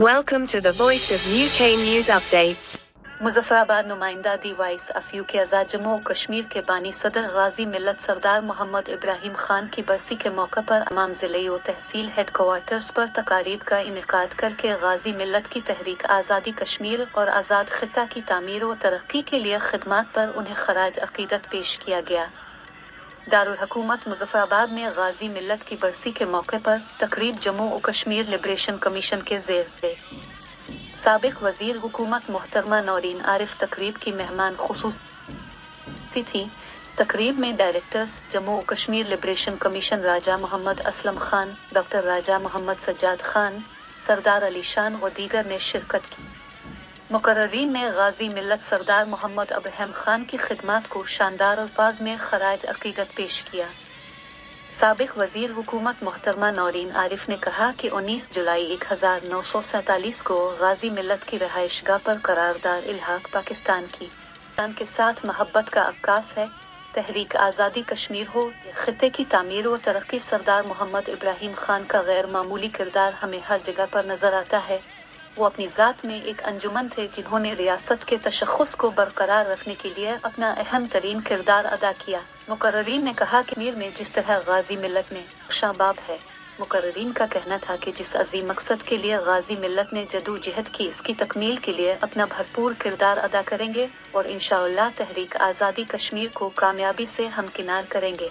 Welcome to the Voice of UK News Updates. Muzaffarabad नुमाइंदा दी vice अफयू के आज़ाद जम्मू और कश्मीर के बानी सदर गाजी मिल्लत सरदार मोहम्मद इब्राहिम खान की बरसी के मौके पर तमाम ज़िले और तहसील हेडक्वार्टर्स पर तकारीब का इनेकाद करके गाजी मिल्लत की तहरीक आज़ादी कश्मीर और आज़ाद खित्ता की तामीर व तरक्की के लिए खिदमत पर उन्हें खराज अकीदत पेश किया गया। दारुल हुकूमत मुजफ्फराबाद में गाजी मिल्लत की बरसी के मौके पर तकरीब जम्मू और कश्मीर लिबरेशन कमीशन के ज़ेर साबिक वज़ीर हुकूमत मोहतरमा नौरीन आरिफ तकरीब की मेहमान खुसूसी थी। तकरीब में डायरेक्टर्स जम्मू और कश्मीर लिबरेशन कमीशन राजा मोहम्मद असलम खान, डॉक्टर राजा मोहम्मद सज्जाद खान, सरदार अली शान व दीगर ने शिरकत की। मुकर्ररीन ने गाजी मिल्लत सरदार मोहम्मद इब्राहिम खान की खिदमत को शानदार अल्फाज में खराज अकीदत पेश किया। साबिक वज़ीर हुकूमत मोहतरमा नौरीन आरिफ ने कहा कि 19 जुलाई 1947 को गाजी मिल्लत की रहायशगाह पर करारदार इल्हाक पाकिस्तान के साथ मोहब्बत का अक्कास है। तहरीक आज़ादी कश्मीर हो या खित्ते की तामीर व तरक्की, सरदार मोहम्मद इब्राहिम खान का गैर मामूली किरदार हमें हर जगह पर नजर आता है। वो अपनी ज़ात में एक अंजुमन थे जिन्होंने रियासत के तशख़्ख़ुस को बरकरार रखने के लिए अपना अहम तरीन किरदार अदा किया। मुकर्ररीन ने कहा कि कश्मीर में जिस तरह गाजी मिल्लत ने शाबाब है, मुकर्ररीन का कहना था कि जिस अजीम मकसद के लिए गाजी मिल्लत ने जदोजहद की, इसकी तकमील के लिए अपना भरपूर किरदार अदा करेंगे और इंशाअल्लाह तहरीक आज़ादी कश्मीर को कामयाबी से हमकिनार करेंगे।